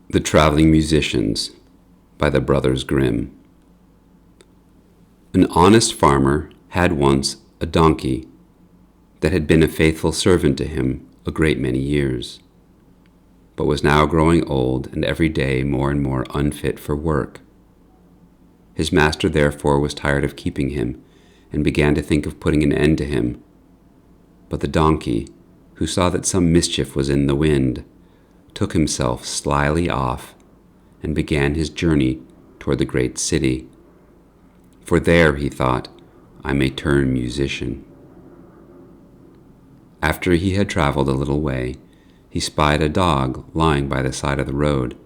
The Traveling Musicians by the Brothers Grimm. An honest farmer had once a donkey that had been a faithful servant to him a great many years, but was now growing old and every day more and more unfit for work. His master therefore was tired of keeping him and began to think of putting an end to him. But the donkey, who saw that some mischief was in the wind, took himself slyly off and began his journey toward the great city. For there, he thought, I may turn musician. After he had traveled a little way, he spied a dog lying by the side of the road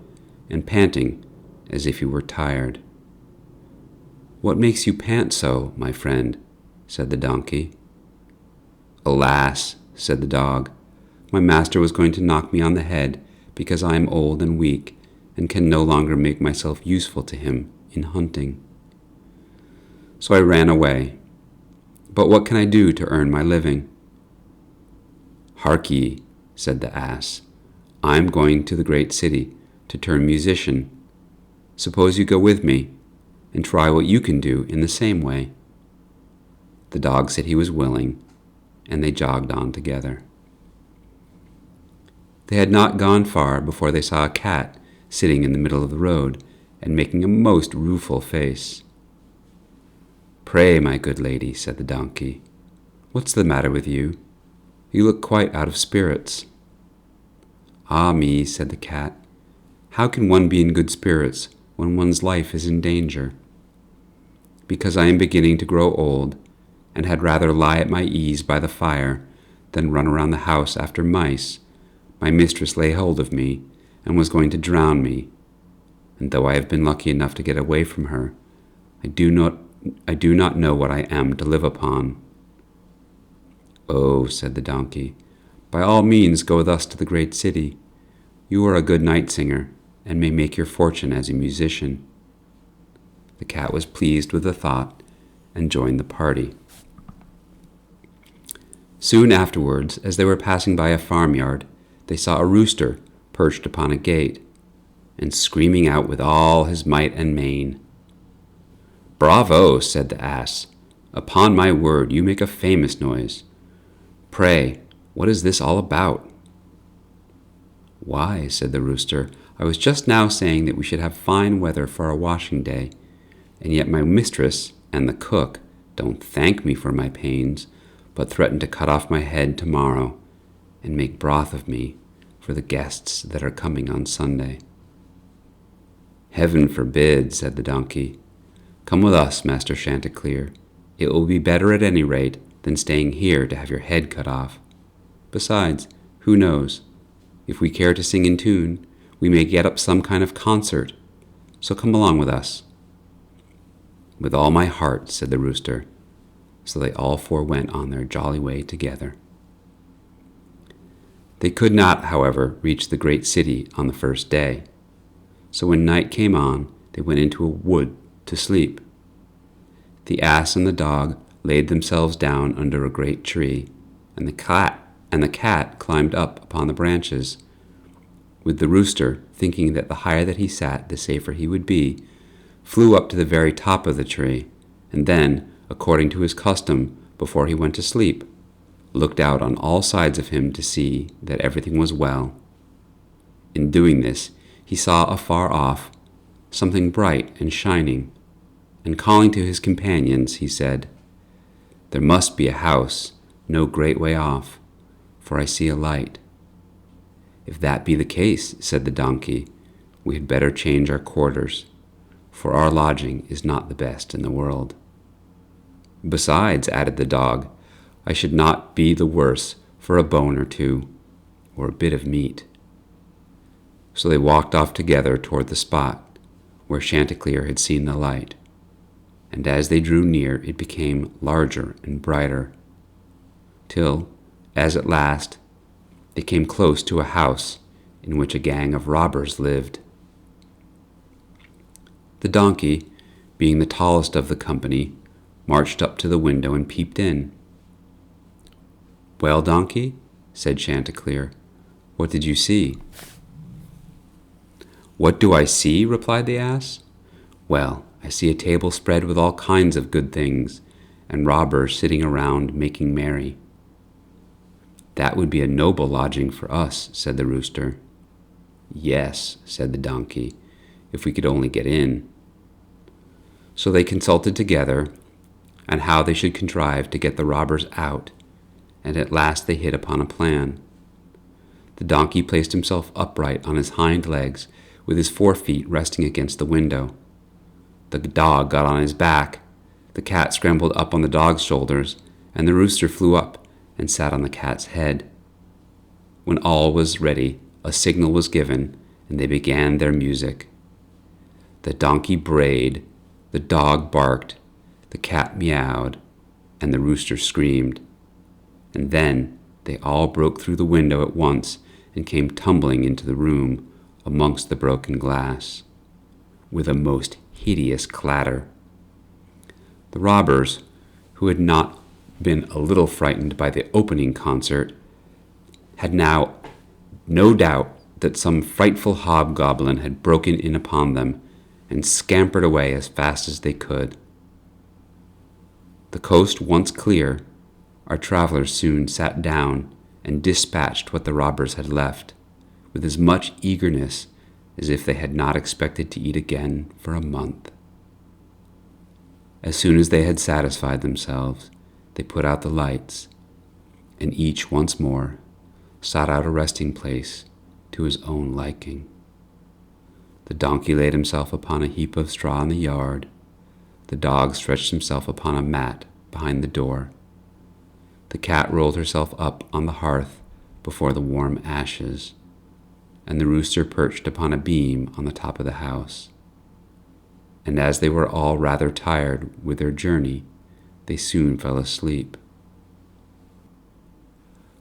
and panting as if he were tired. "What makes you pant so, my friend?" said the donkey. "Alas," said the dog, "my master was going to knock me on the head because I am old and weak and can no longer make myself useful to him in hunting. So I ran away. But what can I do to earn my living?" "Hark ye," said the ass, "I am going to the great city to turn musician. Suppose you go with me and try what you can do in the same way." The dog said he was willing, and they jogged on together. They had not gone far before they saw a cat sitting in the middle of the road and making a most rueful face. "Pray, my good lady," said the donkey, "what's the matter with you? You look quite out of spirits." "Ah me," said the cat, "how can one be in good spirits when one's life is in danger? Because I am beginning to grow old, and had rather lie at my ease by the fire than run around the house after mice, my mistress lay hold of me and was going to drown me, and though I have been lucky enough to get away from her, I do not know what I am to live upon." "Oh," said the donkey, "by all means go thus to the great city. You are a good night singer, and may make your fortune as a musician." The cat was pleased with the thought and joined the party. Soon afterwards, as they were passing by a farmyard, they saw a rooster perched upon a gate, and screaming out with all his might and main. "Bravo," said the ass, "upon my word, you make a famous noise. Pray, what is this all about?" "Why," said the rooster, "I was just now saying that we should have fine weather for our washing day, and yet my mistress and the cook don't thank me for my pains, but threaten to cut off my head tomorrow and make broth of me for the guests that are coming on Sunday." "Heaven forbid," said the donkey. "Come with us, Master Chanticleer. It will be better at any rate than staying here to have your head cut off. Besides, who knows? If we care to sing in tune, we may get up some kind of concert. So come along with us." "With all my heart," said the rooster. So they all four went on their jolly way together. They could not, however, reach the great city on the first day. So when night came on, they went into a wood to sleep. The ass and the dog laid themselves down under a great tree, and the cat climbed up upon the branches, with the rooster, thinking that the higher that he sat, the safer he would be, flew up to the very top of the tree, and then, according to his custom before he went to sleep, looked out on all sides of him to see that everything was well. In doing this, he saw afar off something bright and shining, and calling to his companions, he said, "There must be a house no great way off, for I see a light." "If that be the case," said the donkey, "we had better change our quarters, for our lodging is not the best in the world." "Besides," added the dog, "I should not be the worse for a bone or two, or a bit of meat." So they walked off together toward the spot where Chanticleer had seen the light, and as they drew near it became larger and brighter, till, as at last, they came close to a house in which a gang of robbers lived. The donkey, being the tallest of the company, marched up to the window and peeped in. "Well, donkey," said Chanticleer, "what did you see?" "What do I see?" replied the ass. "Well, I see a table spread with all kinds of good things, and robbers sitting around making merry." "That would be a noble lodging for us," said the rooster. "Yes," said the donkey, "if we could only get in." So they consulted together on how they should contrive to get the robbers out, and at last they hit upon a plan. The donkey placed himself upright on his hind legs, with his forefeet resting against the window. The dog got on his back, the cat scrambled up on the dog's shoulders, and the rooster flew up and sat on the cat's head. When all was ready, a signal was given, and they began their music. The donkey brayed, the dog barked, the cat meowed, and the rooster screamed. And then they all broke through the window at once and came tumbling into the room amongst the broken glass, with a most hideous clatter. The robbers, who had not been a little frightened by the opening concert, had now no doubt that some frightful hobgoblin had broken in upon them and scampered away as fast as they could. The coast once clear, our travelers soon sat down and dispatched what the robbers had left, with as much eagerness as if they had not expected to eat again for a month. As soon as they had satisfied themselves, they put out the lights, and each once more sought out a resting place to his own liking. The donkey laid himself upon a heap of straw in the yard. The dog stretched himself upon a mat behind the door. The cat rolled herself up on the hearth before the warm ashes, and the rooster perched upon a beam on the top of the house. And as they were all rather tired with their journey, they soon fell asleep.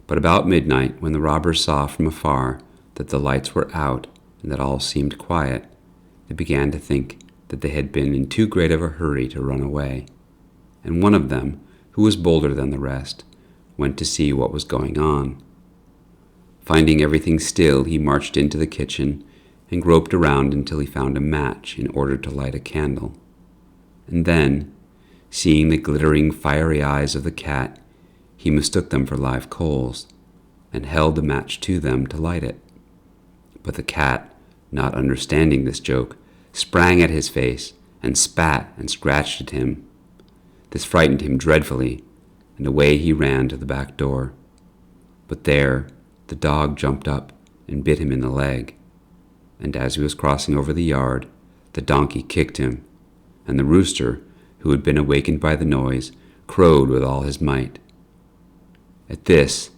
But about midnight, when the robbers saw from afar that the lights were out and that all seemed quiet, they began to think that they had been in too great of a hurry to run away. And one of them, who was bolder than the rest, went to see what was going on. Finding everything still, he marched into the kitchen and groped around until he found a match in order to light a candle. And then, seeing the glittering fiery eyes of the cat, he mistook them for live coals and held the match to them to light it. But the cat, not understanding this joke, sprang at his face and spat and scratched at him. This frightened him dreadfully, and away he ran to the back door. But there the dog jumped up and bit him in the leg, and as he was crossing over the yard, the donkey kicked him, and the rooster, who had been awakened by the noise, crowed with all his might. At this,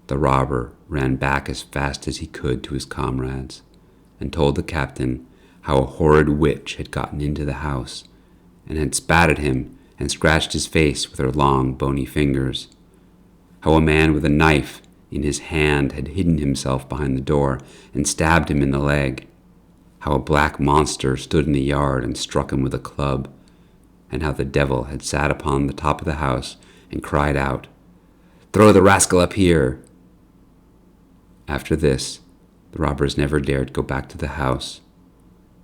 the robber ran back as fast as he could to his comrades, and told the captain how a horrid witch had gotten into the house, and had spat at him and scratched his face with her long, bony fingers, how a man with a knife in his hand had hidden himself behind the door and stabbed him in the leg, how a black monster stood in the yard and struck him with a club, and how the devil had sat upon the top of the house and cried out, "Throw the rascal up here!" After this, the robbers never dared go back to the house,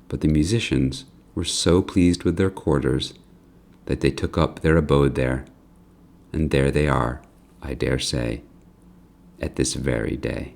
but the musicians were so pleased with their quarters that they took up their abode there, and there they are, I dare say, at this very day.